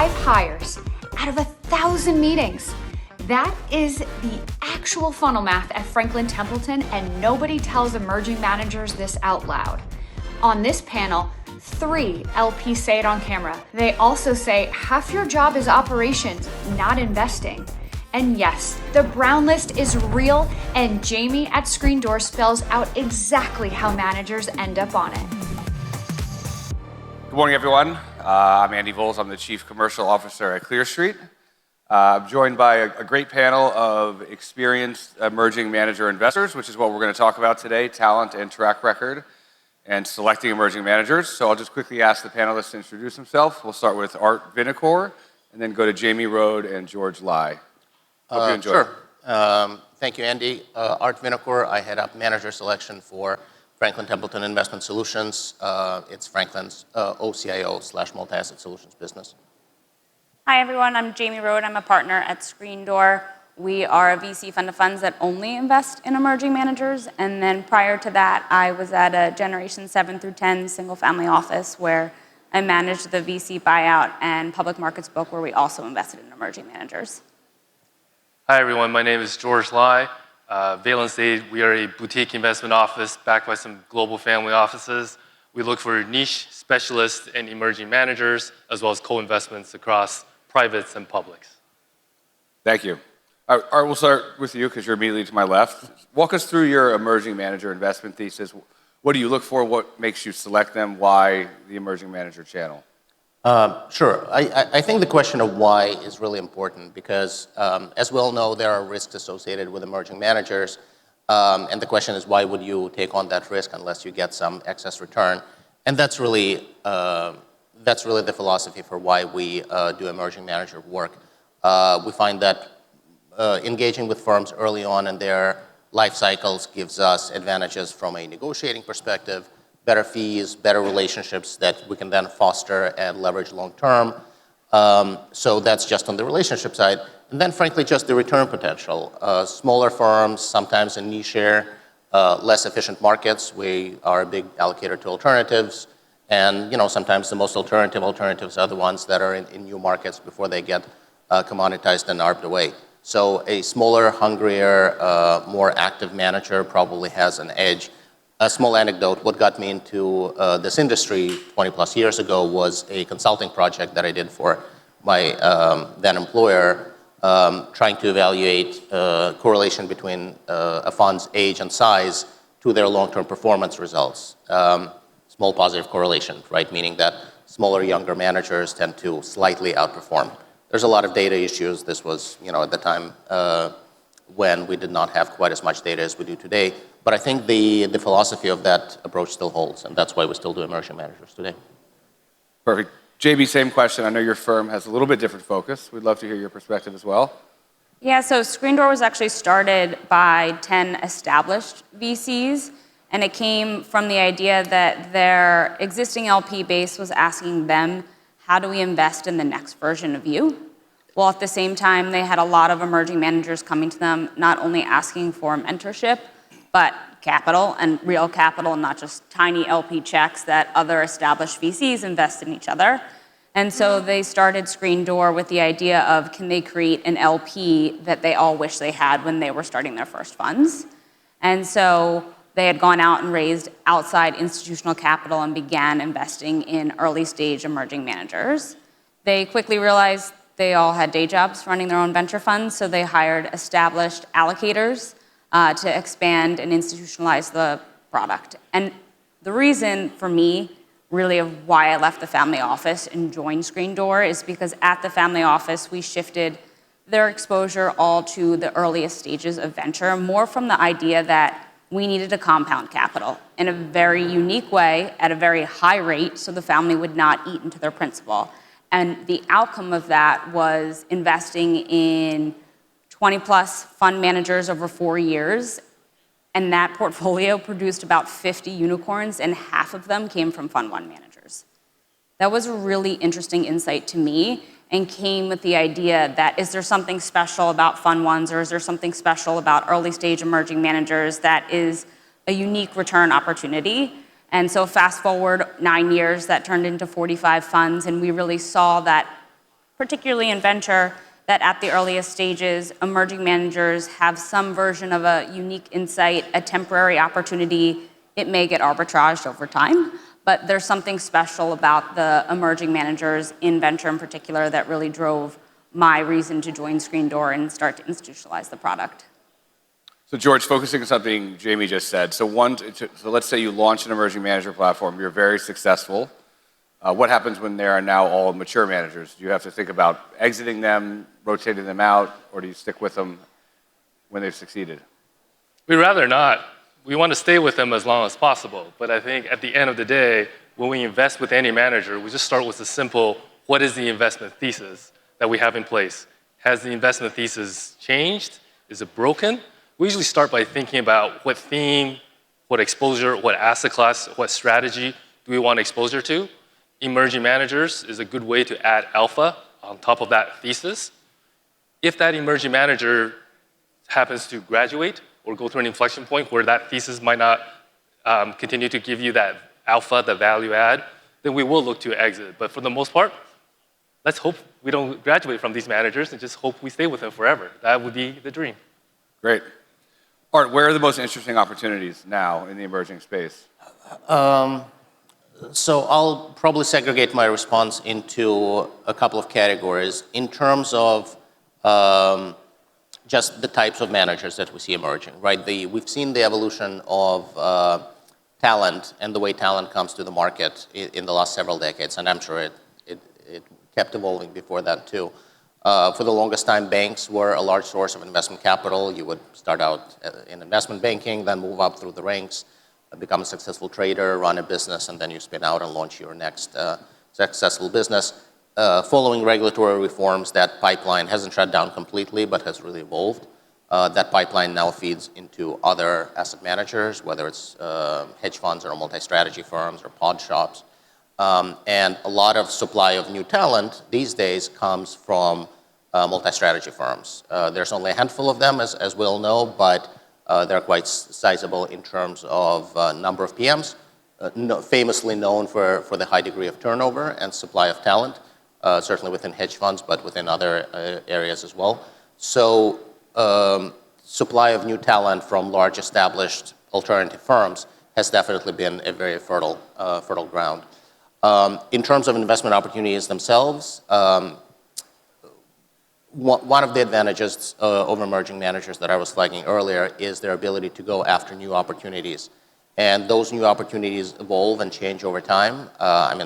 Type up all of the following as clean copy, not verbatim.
5 hires out of 1,000 meetings. That is the actual funnel math at Franklin Templeton, and nobody tells emerging managers this out loud. On this panel, 3 LPs say it on camera. They also say half your job is operations, not investing. And yes, the brown list is real, and Jamie at Screendoor spells out exactly how managers end up on it. Good morning, everyone. I'm Andy Volz. I'm the Chief Commercial Officer at Clear Street. I'm joined by a great panel of experienced emerging manager investors, which is what we're going to talk about today, talent and track record, and selecting emerging managers. So I'll just quickly ask the panelists to introduce themselves. We'll start with Art Vinokur, and then go to Jamie Rhode and George Lai. Hope you enjoy. Sure. Thank you, Andy. Art Vinokur. I head up manager selection for Franklin Templeton Investment Solutions. It's Franklin's OCIO/multi-asset solutions business. Hi, everyone. I'm Jamie Rhode. I'm a partner at Screendoor. We are a VC fund of funds that only invest in emerging managers. And then prior to that, I was at a Generation 7 through 10 single-family office where I managed the VC buyout and public markets book, where we also invested in emerging managers. Hi, everyone. My name is George Lai. Valence Aid, we are a boutique investment office backed by some global family offices. We look for niche specialists and emerging managers, as well as co-investments across privates and publics. Thank you. Art, we'll start with you because you're immediately to my left. Walk us through your emerging manager investment thesis. What do you look for? What makes you select them? Why the emerging manager channel? Sure. I think the question of why is really important because, as we all know, there are risks associated with emerging managers. And the question is, why would you take on that risk unless you get some excess return? And that's really the philosophy for why we do emerging manager work. We find that engaging with firms early on in their life cycles gives us advantages from a negotiating perspective, better fees, better relationships that we can then foster and leverage long term. So that's just on the relationship side. And then frankly, just the return potential. Smaller firms, sometimes in niche less efficient markets. We are a big allocator to alternatives. And sometimes the most alternatives are the ones that are in new markets before they get commoditized and arbed away. So a smaller, hungrier, more active manager probably has an edge. A small anecdote, what got me into this industry 20 plus years ago was a consulting project that I did for my then employer, trying to evaluate correlation between a fund's age and size to their long-term performance results. Small positive correlation, right? Meaning that smaller, younger managers tend to slightly outperform. There's a lot of data issues. This was, at the time when we did not have quite as much data as we do today. But I think the philosophy of that approach still holds, and that's why we still do emerging managers today. Perfect. JB, same question. I know your firm has a little bit different focus. We'd love to hear your perspective as well. Yeah, so Screendoor was actually started by 10 established VCs, and it came from the idea that their existing LP base was asking them, how do we invest in the next version of you? Well, at the same time, they had a lot of emerging managers coming to them, not only asking for mentorship, but capital and real capital, and not just tiny LP checks that other established VCs invest in each other. And so they started Screendoor with the idea of, can they create an LP that they all wish they had when they were starting their first funds? And so they had gone out and raised outside institutional capital and began investing in early stage emerging managers. They quickly realized they all had day jobs running their own venture funds, so they hired established allocators to expand and institutionalize the product. And the reason for me, really, of why I left the family office and joined Screendoor is because at the family office, we shifted their exposure all to the earliest stages of venture, more from the idea that we needed to compound capital in a very unique way at a very high rate so the family would not eat into their principal. And the outcome of that was investing in 20 plus fund managers over 4 years. And that portfolio produced about 50 unicorns, and half of them came from Fund 1 managers. That was a really interesting insight to me, and came with the idea that, is there something special about Fund 1s, or is there something special about early stage emerging managers that is a unique return opportunity? And so fast forward 9 years, that turned into 45 funds, and we really saw that particularly in venture, that at the earliest stages, emerging managers have some version of a unique insight, a temporary opportunity. It may get arbitraged over time, but there's something special about the emerging managers in venture in particular that really drove my reason to join Screendoor and start to institutionalize the product. So George, focusing on something Jamie just said, so let's say you launch an emerging manager platform, you're very successful. What happens when they are now all mature managers? Do you have to think about exiting them, rotating them out, or do you stick with them when they've succeeded? We'd rather not. We want to stay with them as long as possible. But I think at the end of the day, when we invest with any manager, we just start with the simple, what is the investment thesis that we have in place? Has the investment thesis changed? Is it broken? We usually start by thinking about what theme, what exposure, what asset class, what strategy do we want exposure to? Emerging managers is a good way to add alpha on top of that thesis. If that emerging manager happens to graduate or go through an inflection point where that thesis might not continue to give you that alpha, the value add, then we will look to exit. But for the most part, let's hope we don't graduate from these managers and just hope we stay with them forever. That would be the dream. Great. Art, where are the most interesting opportunities now in the emerging space? So I'll probably segregate my response into a couple of categories in terms of just the types of managers that we see emerging, right? We've seen the evolution of talent and the way talent comes to the market in the last several decades, and I'm sure it kept evolving before that too. For the longest time, banks were a large source of investment capital. You would start out in investment banking, then move up through the ranks, become a successful trader, run a business, and then you spin out and launch your next successful business. Following regulatory reforms, that pipeline hasn't shut down completely, but has really evolved. That pipeline now feeds into other asset managers, whether it's hedge funds or multi-strategy firms or pod shops. And a lot of supply of new talent these days comes from multi-strategy firms. There's only a handful of them, as we all know, but they're quite sizable in terms of number of PMs, famously known for the high degree of turnover and supply of talent, certainly within hedge funds, but within other areas as well. So supply of new talent from large established alternative firms has definitely been a very fertile ground. In terms of investment opportunities themselves, one of the advantages over emerging managers that I was flagging earlier is their ability to go after new opportunities. And those new opportunities evolve and change over time.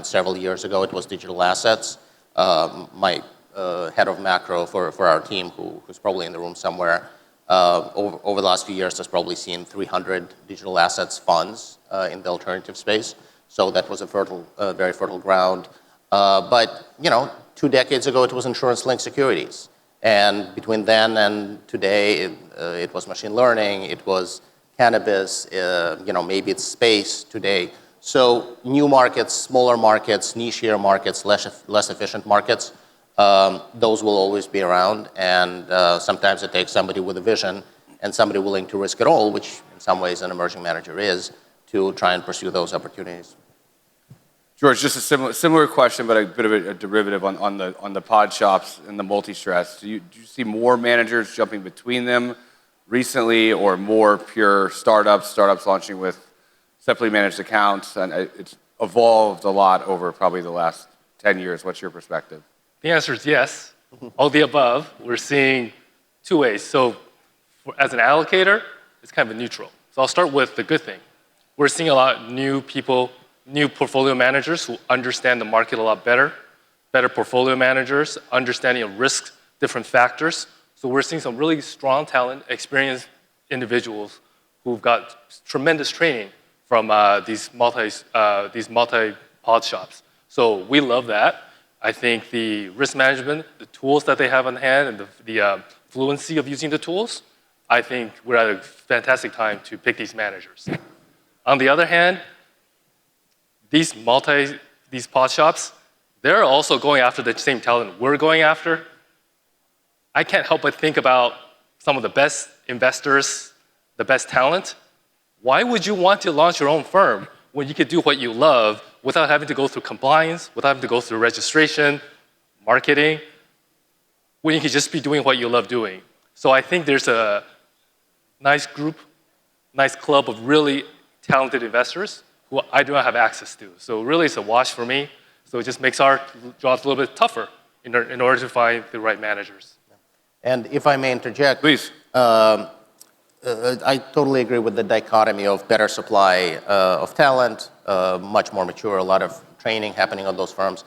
Several years ago, it was digital assets. My head of macro for our team, who's probably in the room somewhere, over the last few years has probably seen 300 digital assets funds in the alternative space. So that was a very fertile ground. But 2 decades ago, it was insurance-linked securities. And between then and today, it was machine learning, it was cannabis, maybe it's space today. So new markets, smaller markets, nichier markets, less efficient markets, those will always be around. And sometimes it takes somebody with a vision and somebody willing to risk it all, which in some ways an emerging manager is, to try and pursue those opportunities. George, just a similar question, but a bit of a derivative on the pod shops and the multi-strats. Do you see more managers jumping between them recently, or more pure startups launching with separately managed accounts? And it's evolved a lot over probably the last 10 years. What's your perspective? The answer is yes. All the above. We're seeing 2 ways. So as an allocator, it's kind of a neutral. So I'll start with the good thing. We're seeing a lot of new people, new portfolio managers who understand the market a lot better portfolio managers, understanding of risk, different factors. So we're seeing some really strong talent, experienced individuals who've got tremendous training from these multi-pod shops. So we love that. I think the risk management, the tools that they have on hand, and the fluency of using the tools, I think we're at a fantastic time to pick these managers. On the other hand, these pod shops, they're also going after the same talent we're going after. I can't help but think about some of the best investors, the best talent. Why would you want to launch your own firm when you could do what you love without having to go through compliance, without having to go through registration, marketing? when you could just be doing what you love doing. So I think there's a nice group, nice club of really talented investors who I do not have access to. So really it's a wash for me. So it just makes our jobs a little bit tougher in order to find the right managers. And if I may interject, Please. I totally agree with the dichotomy of better supply of talent, much more mature, a lot of training happening on those firms.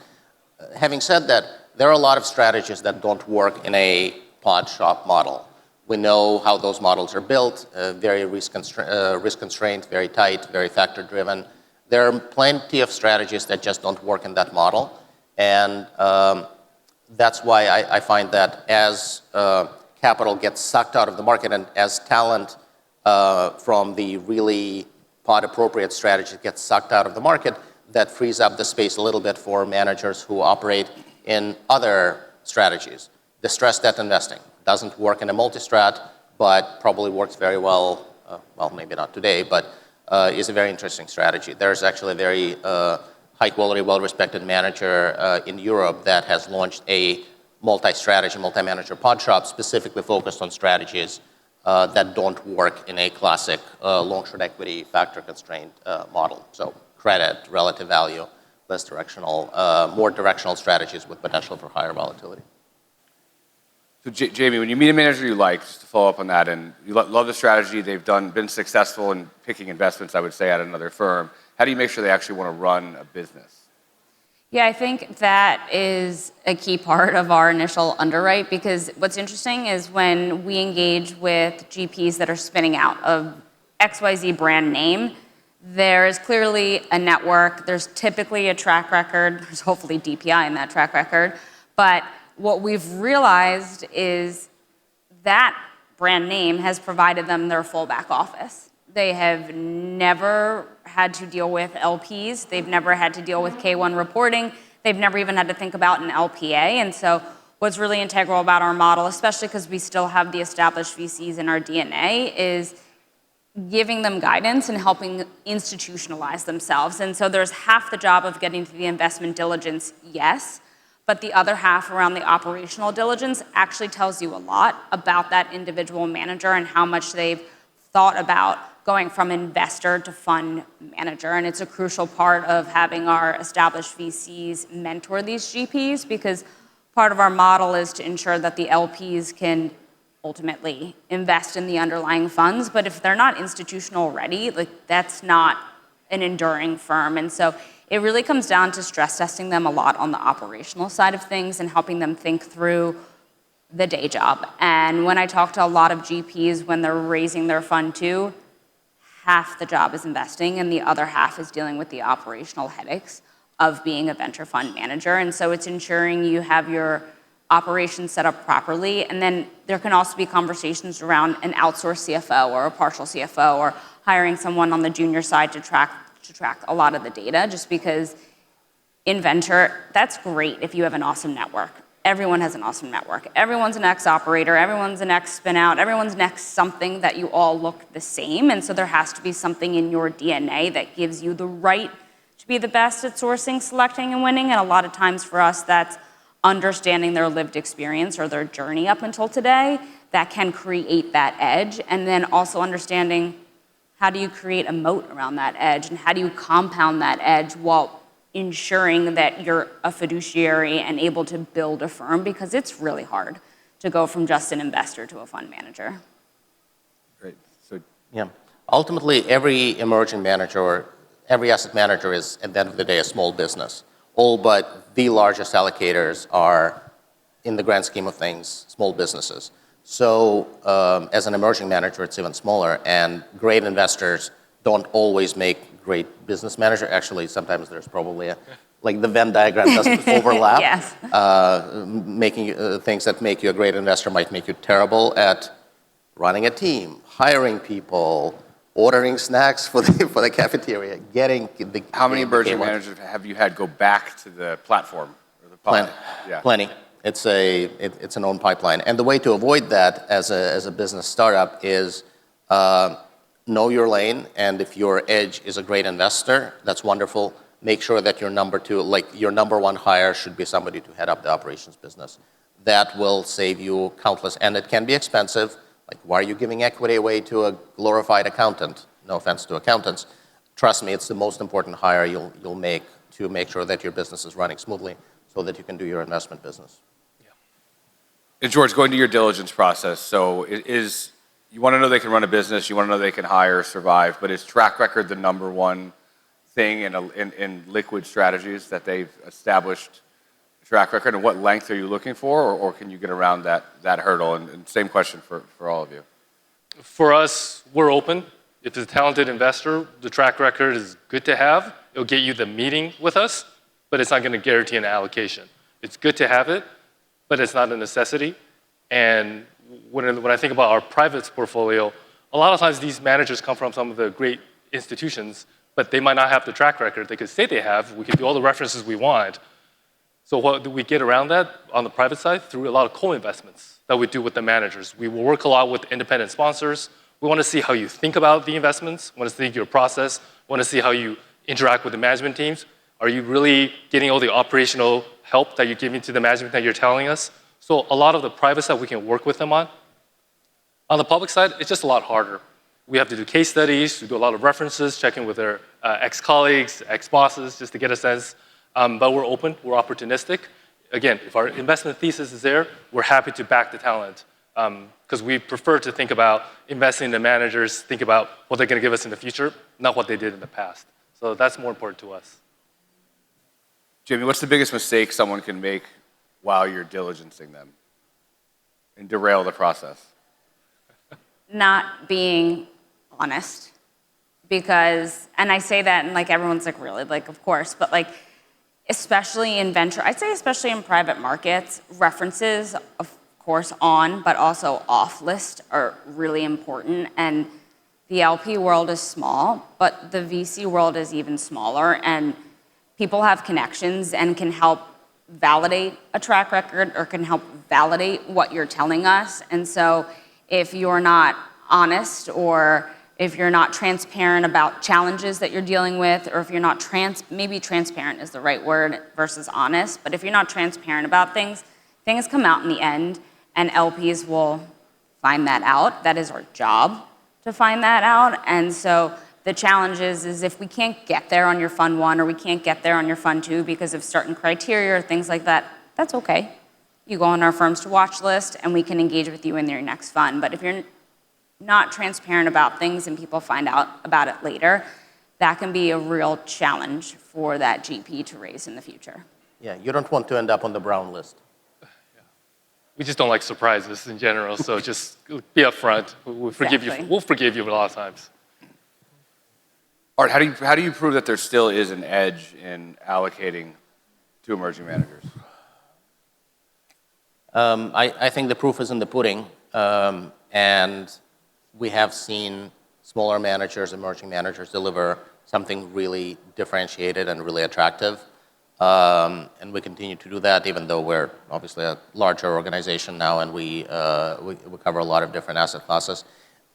Having said that, there are a lot of strategies that don't work in a pod shop model. We know how those models are built, very risk constrained, very tight, very factor driven. There are plenty of strategies that just don't work in that model. And that's why I find that as capital gets sucked out of the market and as talent from the really pod appropriate strategy gets sucked out of the market, that frees up the space a little bit for managers who operate in other strategies. Distressed debt investing doesn't work in a multi-strat, but probably works very well, well, maybe not today, but is a very interesting strategy. There's actually a very high-quality, well-respected manager in Europe that has launched a multi-strategy, multi-manager pod shop specifically focused on strategies that don't work in a classic long-short equity factor-constrained model. So credit, relative value, less directional, more directional strategies with potential for higher volatility. So Jamie, when you meet a manager you like, just to follow up on that, and you love the strategy, they've been successful in picking investments, I would say, at another firm, how do you make sure they actually want to run a business? Yeah, I think that is a key part of our initial underwrite, because what's interesting is when we engage with GPs that are spinning out of XYZ brand name, there is clearly a network, there's typically a track record, there's hopefully DPI in that track record, but what we've realized is that brand name has provided them their full back office. They have never had to deal with LPs, they've never had to deal with K1 reporting, they've never even had to think about an LPA, and so what's really integral about our model, especially because we still have the established VCs in our DNA, is giving them guidance and helping institutionalize themselves. And so there's half the job of getting to the investment diligence, yes, but the other half around the operational diligence actually tells you a lot about that individual manager and how much they've thought about going from investor to fund manager. And it's a crucial part of having our established VCs mentor these GPs, because part of our model is to ensure that the LPs can ultimately invest in the underlying funds, but if they're not institutional ready, like that's not an enduring firm. And so it really comes down to stress testing them a lot on the operational side of things and helping them think through the day job. And when I talk to a lot of GPs when they're raising their fund too, half the job is investing and the other half is dealing with the operational headaches of being a venture fund manager. And so it's ensuring you have your operations set up properly, and then there can also be conversations around an outsourced CFO or a partial CFO or hiring someone on the junior side to track a lot of the data, just because in venture, that's great if you have an awesome network. Everyone has an awesome network. Everyone's an ex-operator, everyone's an ex-spin-out, everyone's next something that you all look the same, and so there has to be something in your DNA that gives you the right to be the best at sourcing, selecting, and winning, and a lot of times for us, that's understanding their lived experience or their journey up until today that can create that edge, and then also understanding how do you create a moat around that edge and how do you compound that edge while ensuring that you're a fiduciary and able to build a firm, because it's really hard to go from just an investor to a fund manager. Great. So yeah, ultimately every emerging manager or every asset manager is at the end of the day a small business. All but the largest allocators are, in the grand scheme of things, small businesses. So as an emerging manager, it's even smaller, and great investors don't always make great business manager. Actually, sometimes there's probably like the Venn diagram doesn't overlap. Yes. Making things that make you a great investor might make you terrible at running a team, hiring people, ordering snacks for the cafeteria, getting the... how many emerging managers have you had go back to the platform or the pod? Plenty. It's an own pipeline. And the way to avoid that as a business startup is know your lane, and if your edge is a great investor, that's wonderful. Make sure that your number one hire should be somebody to head up the operations business. that will save you countless, and it can be expensive. Like, why are you giving equity away to a glorified accountant? No offense to accountants. Trust me, it's the most important hire you'll make to make sure that your business is running smoothly so that you can do your investment business. And George, going to your diligence process, so you want to know they can run a business, you want to know they can hire, survive, but is track record the number one thing in liquid strategies that they've established track record, and what length are you looking for, or can you get around that hurdle? And same question for all of you. For us, we're open. If it's a talented investor, the track record is good to have. It'll get you the meeting with us, but it's not going to guarantee an allocation. It's good to have it, but it's not a necessity. And when I think about our private portfolio, a lot of times these managers come from some of the great institutions, but they might not have the track record they could say they have. We could do all the references we want. So what do we get around that on the private side? Through a lot of co-investments that we do with the managers. We will work a lot with independent sponsors. We want to see how you think about the investments. We want to see your process. We want to see how you interact with the management teams. Are you really getting all the operational help that you're giving to the management that you're telling us? So a lot of the private side we can work with them on. On the public side, it's just a lot harder. We have to do case studies, we do a lot of references, check in with their ex-colleagues, ex-bosses, just to get a sense. But we're open, we're opportunistic. Again, if our investment thesis is there, we're happy to back the talent. Because we prefer to think about investing in the managers, think about what they're going to give us in the future, not what they did in the past. So that's more important to us. Jimmy, what's the biggest mistake someone can make while you're diligencing them and derail the process? Not being honest. Because, and I say that and like everyone's like, really? Like, of course. But like, especially in venture, I'd say especially in private markets, references, of course, on, but also off list are really important. And the LP world is small, but the VC world is even smaller. And people have connections and can help validate a track record or can help validate what you're telling us. And so if you're not honest or if you're not transparent about challenges that you're dealing with, or if you're not maybe transparent is the right word versus honest, but if you're not transparent about things come out in the end, and LPs will find that out. That is our job to find that out. And so the challenge is if we can't get there on your fund one, or we can't get there on your fund two because of certain criteria or things like that, that's okay. You go on our firms to watch list, and we can engage with you in your next fund. But if you're not transparent about things and people find out about it later, that can be a real challenge for that GP to raise in the future. Yeah, you don't want to end up on the brown list. We just don't like surprises in general, so just be upfront. We'll forgive you. We'll forgive you a lot of times. Art, how do you prove that there still is an edge in allocating to emerging managers? I think the proof is in the pudding, and we have seen smaller managers, emerging managers deliver something really differentiated and really attractive. And we continue to do that, even though we're obviously a larger organization now, and we cover a lot of different asset classes.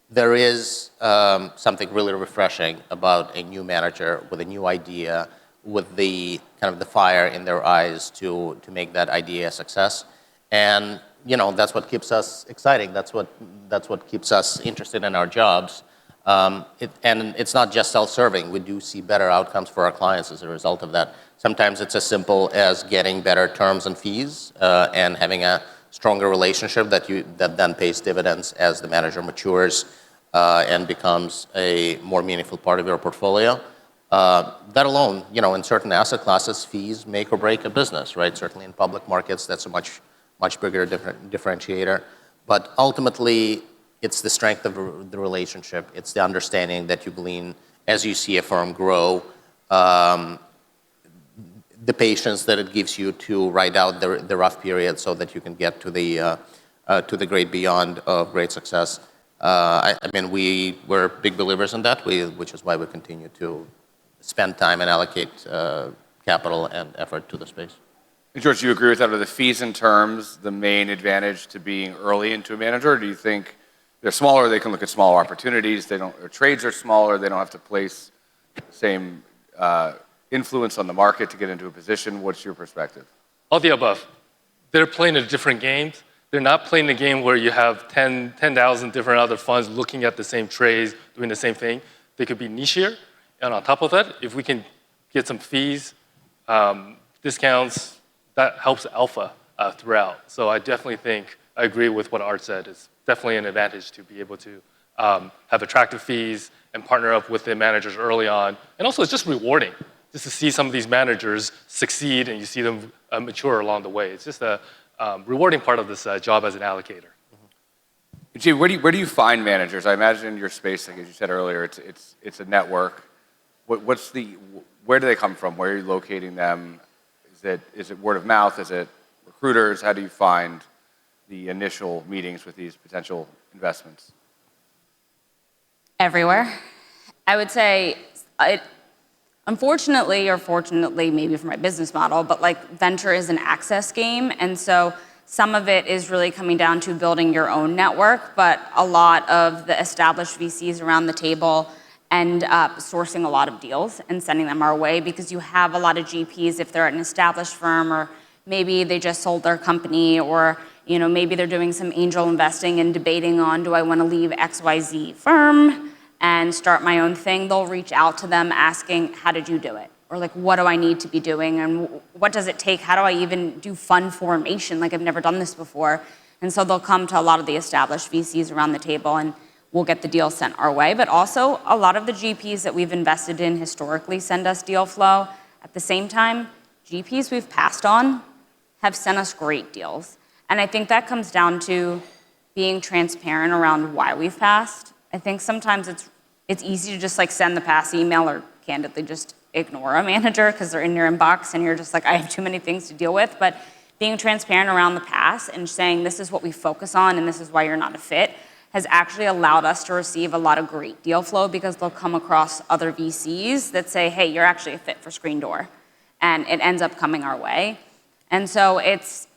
There is something really refreshing about a new manager with a new idea, with the kind of the fire in their eyes to make that idea a success. And that's what keeps us exciting. That's what keeps us interested in our jobs. And it's not just self-serving. We do see better outcomes for our clients as a result of that. Sometimes it's as simple as getting better terms and fees and having a stronger relationship that then pays dividends as the manager matures and becomes a more meaningful part of your portfolio. That alone, in certain asset classes, fees make or break a business, right? Certainly in public markets, that's a much bigger differentiator. But ultimately, it's the strength of the relationship. It's the understanding that you glean as you see a firm grow, the patience that it gives you to ride out the rough period so that you can get to the great beyond of great success. We're big believers in that, which is why we continue to spend time and allocate capital and effort to the space. George, do you agree with that? Are the fees and terms the main advantage to being early into a manager? Or do you think they're smaller, they can look at smaller opportunities, their trades are smaller, they don't have to place the same influence on the market to get into a position? What's your perspective? All the above. they're playing a different game. They're not playing a game where you have 10,000 different other funds looking at the same trades, doing the same thing. They could be nichier. And on top of that, if we can get some fees, discounts, that helps alpha throughout. So I definitely think, I agree with what Art said. It's definitely an advantage to be able to have attractive fees and partner up with the managers early on. And also it's just rewarding just to see some of these managers succeed and you see them mature along the way. It's just a rewarding part of this job as an allocator. Jay, where do you find managers? I imagine in your space, like as you said earlier, it's a network. Where do they come from? Where are you locating them? Is it word of mouth? Is it recruiters? How do you find the initial meetings with these potential investments? Everywhere. I would say, unfortunately or fortunately, maybe for my business model, but like venture is an access game. And so some of it is really coming down to building your own network, but a lot of the established VCs around the table end up sourcing a lot of deals and sending them our way because you have a lot of GPs if they're at an established firm or maybe they just sold their company or maybe they're doing some angel investing and debating on, do I want to leave XYZ firm and start my own thing? They'll reach out to them asking, how did you do it? Or like, what do I need to be doing? And what does it take? How do I even do fund formation? Like, I've never done this before. And so they'll come to a lot of the established VCs around the table and we'll get the deal sent our way. But also, a lot of the GPs that we've invested in historically send us deal flow. At the same time, GPs we've passed on have sent us great deals. And I think that comes down to being transparent around why we've passed. I think sometimes it's easy to just like send the pass email or candidly just ignore a manager because they're in your inbox and you're just like, I have too many things to deal with. But being transparent around the pass and saying this is what we focus on and this is why you're not a fit has actually allowed us to receive a lot of great deal flow because they'll come across other VCs that say, hey, you're actually a fit for Screendoor. And it ends up coming our way. And so it's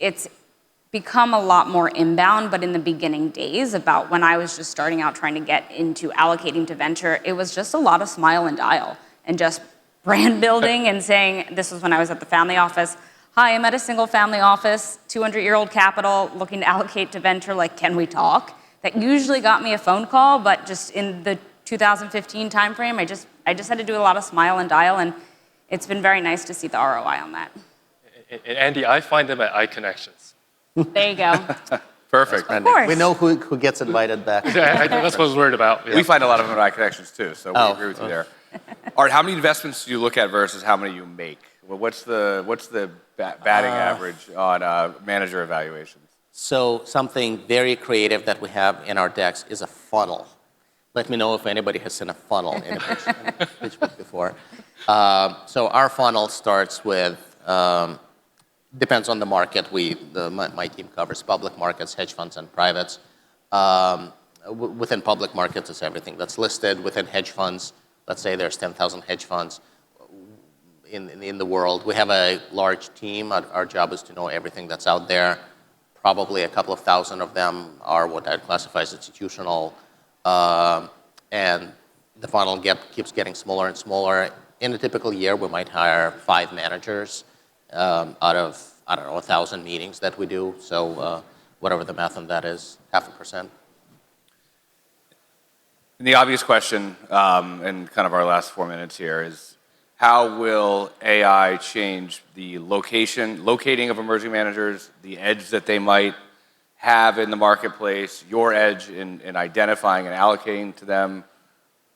become a lot more inbound, but in the beginning days, about when I was just starting out trying to get into allocating to venture, it was just a lot of smile and dial and just brand building and saying, this was when I was at the family office, hi, I'm at a single family office, 200-year-old capital, looking to allocate to venture, like, can we talk? That usually got me a phone call, but just in the 2015 timeframe, I just had to do a lot of smile and dial, and it's been very nice to see the ROI on that. And Andy, I find them at iConnections. There you go. Perfect. Of course. We know who gets invited back. Yeah, that's what I was worried about. Yeah. We find a lot of them at iConnections too, so we agree with you there. Art, how many investments do you look at versus how many you make? Well, what's the batting average on manager evaluations? So something very creative that we have in our decks is a funnel. Let me know if anybody has seen a funnel in a pitch book before. So our funnel starts with, depends on the market. My team covers public markets, hedge funds, and privates. Within public markets, it's everything that's listed. Within hedge funds, let's say there's 10,000 hedge funds in the world. We have a large team. Our job is to know everything that's out there. Probably a couple of thousand of them are what I'd classify as institutional. And the funnel keeps getting smaller and smaller. In a typical year, we might hire 5 managers out of, 1,000 meetings that we do. So whatever the math on that is, 0.5%. And the obvious question, and kind of our last 4 minutes here, is how will AI change the locating of emerging managers, the edge that they might have in the marketplace, your edge in identifying and allocating to them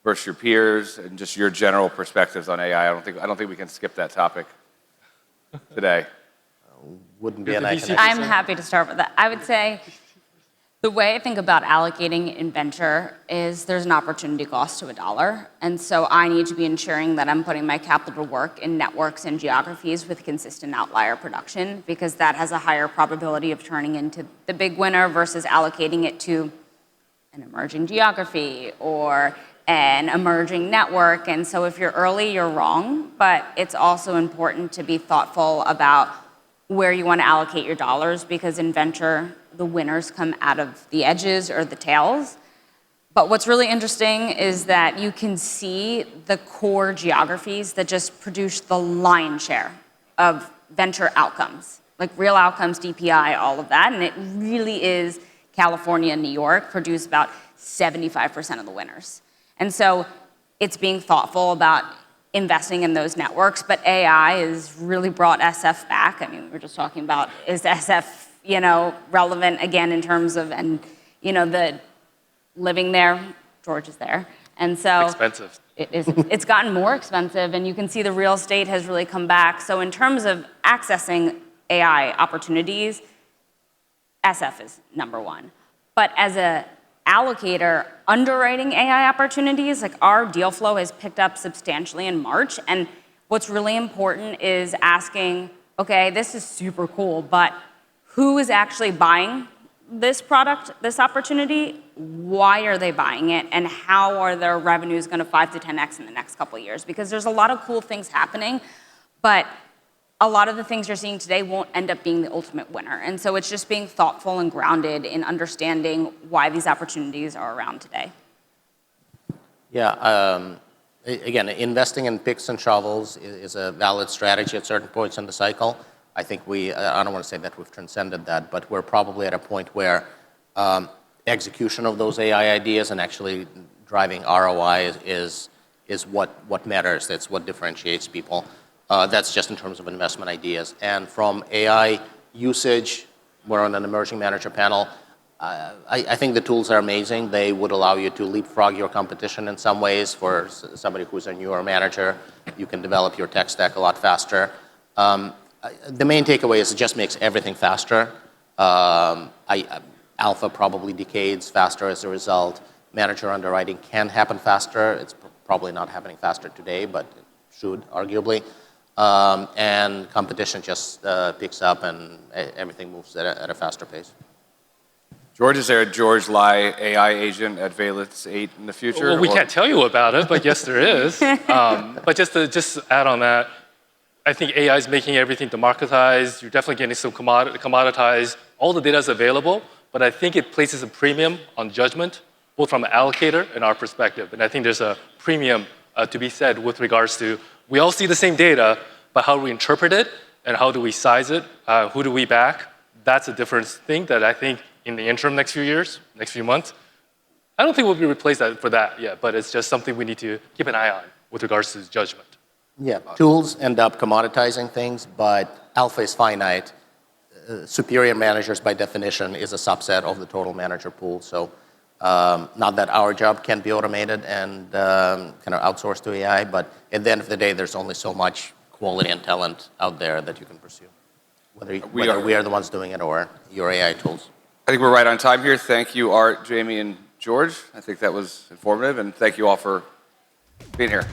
versus your peers, and just your general perspectives on AI? I don't think we can skip that topic today. Wouldn't be an iConnections. I'm happy to start with that. I would say the way I think about allocating in venture is there's an opportunity cost to $1. And so I need to be ensuring that I'm putting my capital to work in networks and geographies with consistent outlier production, because that has a higher probability of turning into the big winner versus allocating it to an emerging geography or an emerging network. And so if you're early, you're wrong. But it's also important to be thoughtful about where you want to allocate your dollars, because in venture, the winners come out of the edges or the tails. But what's really interesting is that you can see the core geographies that just produce the lion's share of venture outcomes. like real outcomes, DPI, all of that. And it really is California and New York produce about 75% of the winners. And so it's being thoughtful about investing in those networks, but AI has really brought SF back. I mean, we were just talking about, is SF, relevant again in terms of, and, the living there, George is there. And so Expensive. it's gotten more expensive, and you can see the real estate has really come back. So in terms of accessing AI opportunities, SF is number one. But as a allocator, underwriting AI opportunities, like our deal flow has picked up substantially in March. And what's really important is asking, okay, this is super cool, but who is actually buying this product, this opportunity? Why are they buying it? And how are their revenues going to 5 to 10x in the next couple of years? Because there's a lot of cool things happening, but a lot of the things you're seeing today won't end up being the ultimate winner. And so it's just being thoughtful and grounded in understanding why these opportunities are around today. Yeah, again, investing in picks and shovels is a valid strategy at certain points in the cycle. I think I don't want to say that we've transcended that, but we're probably at a point where execution of those AI ideas and actually driving ROI is what matters. That's what differentiates people. That's just in terms of investment ideas. And from AI usage, we're on an emerging manager panel. I think the tools are amazing. They would allow you to leapfrog your competition in some ways. For somebody who's a newer manager, you can develop your tech stack a lot faster. The main takeaway is it just makes everything faster. Alpha probably decays faster as a result. Manager underwriting can happen faster. It's probably not happening faster today, but it should, arguably. And competition just picks up and everything moves at a faster pace. George, is there a George Lai AI agent at Valence 8 in the future? Well, we can't tell you about it, but yes, there is. But just to add on that, I think AI is making everything democratized. You're definitely getting some commoditized. All the data is available, but I think it places a premium on judgment, both from an allocator and our perspective. And I think there's a premium to be said with regards to, we all see the same data, but how do we interpret it and how do we size it? Who do we back? That's a different thing that I think in the interim next few years, next few months, I don't think we'll be replaced for that yet, but it's just something we need to keep an eye on with regards to judgment. Yeah, tools end up commoditizing things, but alpha is finite. Superior managers, by definition, is a subset of the total manager pool. So not that our job can be automated and kind of outsourced to AI, but at the end of the day, there's only so much quality and talent out there that you can pursue, whether we are the ones doing it or your AI tools. I think we're right on time here. Thank you, Art, Jamie, and George. I think that was informative, and thank you all for being here.